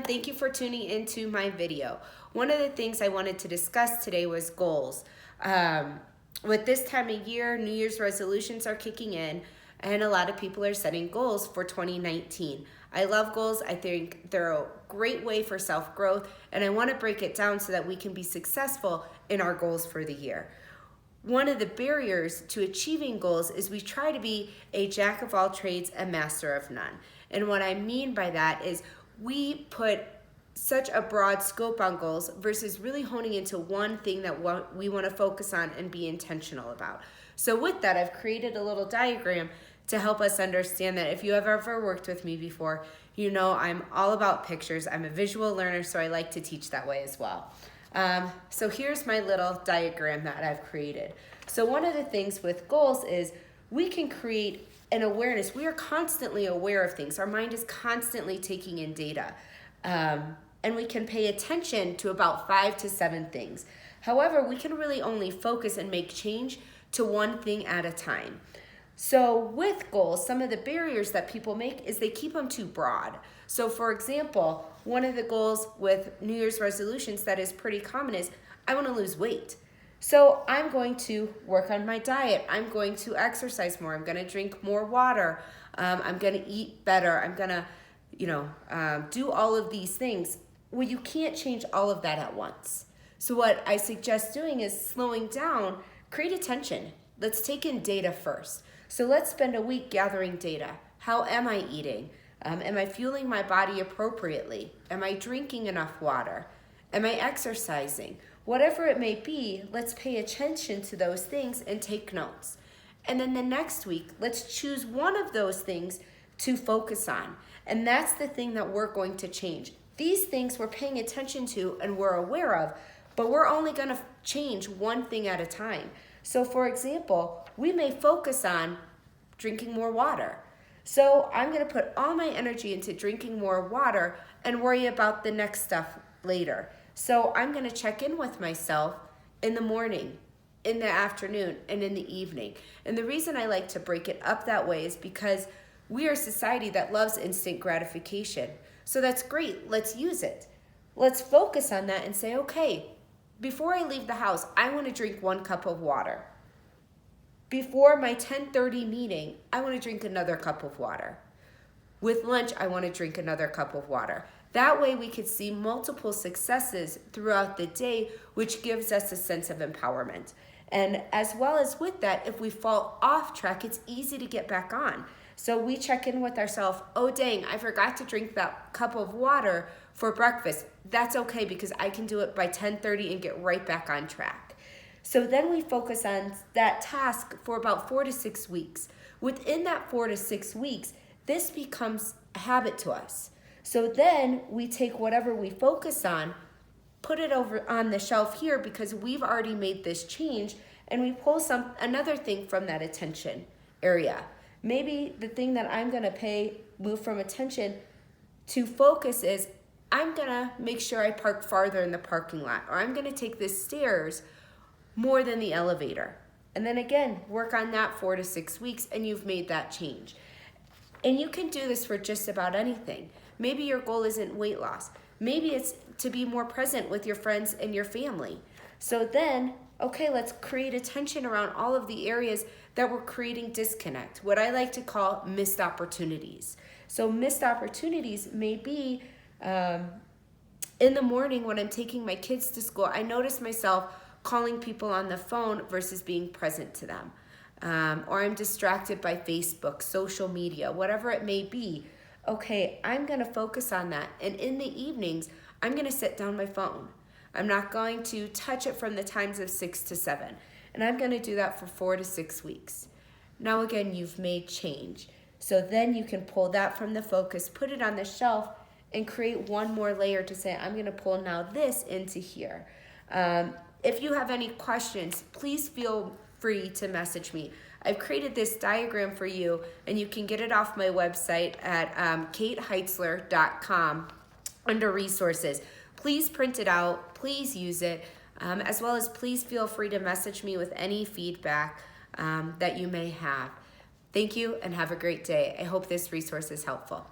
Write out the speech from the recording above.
thank you for tuning into my video. One of the things I wanted to discuss today was goals. With this time of year, New Year's resolutions are kicking in, and a lot of people are setting goals for 2019. I love goals. I think they're a great way for self-growth, and I want to break it down so that we can be successful in our goals for the year. One of the barriers to achieving goals is we try to be a jack of all trades, a master of none. And what I mean by that is we put such a broad scope on goals versus really honing into one thing that we want to focus on and be intentional about. So with that, I've created a little diagram to help us understand that. If you have ever worked with me before, you know I'm all about pictures. I'm a visual learner, so I like to teach that way as well. So here's my little diagram that I've created. So one of the things with goals is we can create an awareness. We are constantly aware of things. Our mind is constantly taking in data. And we can pay attention to about 5 to 7 things. However, we can really only focus and make change to one thing at a time. So with goals, some of the barriers that people make is they keep them too broad. So for example, one of the goals with New Year's resolutions that is pretty common is I want to lose weight. So I'm going to work on my diet. I'm going to exercise more. I'm going to drink more water. I'm going to eat better. I'm going to, do all of these things. Well, you can't change all of that at once. So what I suggest doing is slowing down, create attention. Let's take in data first. So let's spend a week gathering data. How am I eating? Am I fueling my body appropriately? Am I drinking enough water? Am I exercising? Whatever it may be, let's pay attention to those things and take notes. And then the next week, let's choose one of those things to focus on. And that's the thing that we're going to change. These things we're paying attention to and we're aware of, but we're only going to change one thing at a time. So for example, we may focus on drinking more water. So I'm going to put all my energy into drinking more water and worry about the next stuff later. So I'm going to check in with myself in the morning, in the afternoon, and in the evening. And the reason I like to break it up that way is because we are a society that loves instant gratification. So that's great. Let's use it. Let's focus on that and say, okay, before I leave the house, I want to drink 1 cup of water. Before my 10:30 meeting, I want to drink another cup of water. With lunch, I want to drink another cup of water. That way we could see multiple successes throughout the day, which gives us a sense of empowerment. And as well as with that, if we fall off track, it's easy to get back on. So we check in with ourselves, oh dang, I forgot to drink that cup of water for breakfast. That's okay because I can do it by 10:30 and get right back on track. So then we focus on that task for about 4 to 6 weeks. Within that 4 to 6 weeks, this becomes a habit to us. So then we take whatever we focus on, put it over on the shelf here because we've already made this change, and we pull another thing from that attention area. Maybe the thing that I'm gonna move from attention to focus is I'm gonna make sure I park farther in the parking lot, or I'm gonna take the stairs more than the elevator. And then again, work on that 4 to 6 weeks and you've made that change. And you can do this for just about anything. Maybe your goal isn't weight loss. Maybe it's to be more present with your friends and your family. So then, okay, let's create attention around all of the areas that we're creating disconnect, what I like to call missed opportunities. So missed opportunities may be in the morning when I'm taking my kids to school, I notice myself calling people on the phone versus being present to them. Or I'm distracted by Facebook, social media, whatever it may be. Okay, I'm gonna focus on that. And in the evenings, I'm gonna set down my phone. I'm not going to touch it from the times of 6 to 7. And I'm gonna do that for 4 to 6 weeks. Now again, you've made change. So then you can pull that from the focus, put it on the shelf, and create one more layer to say, I'm gonna pull now this into here. If you have any questions, please feel free to message me. I've created this diagram for you, and you can get it off my website at kateheitzler.com under resources. Please print it out, please use it, as well as please feel free to message me with any feedback that you may have. Thank you and have a great day. I hope this resource is helpful.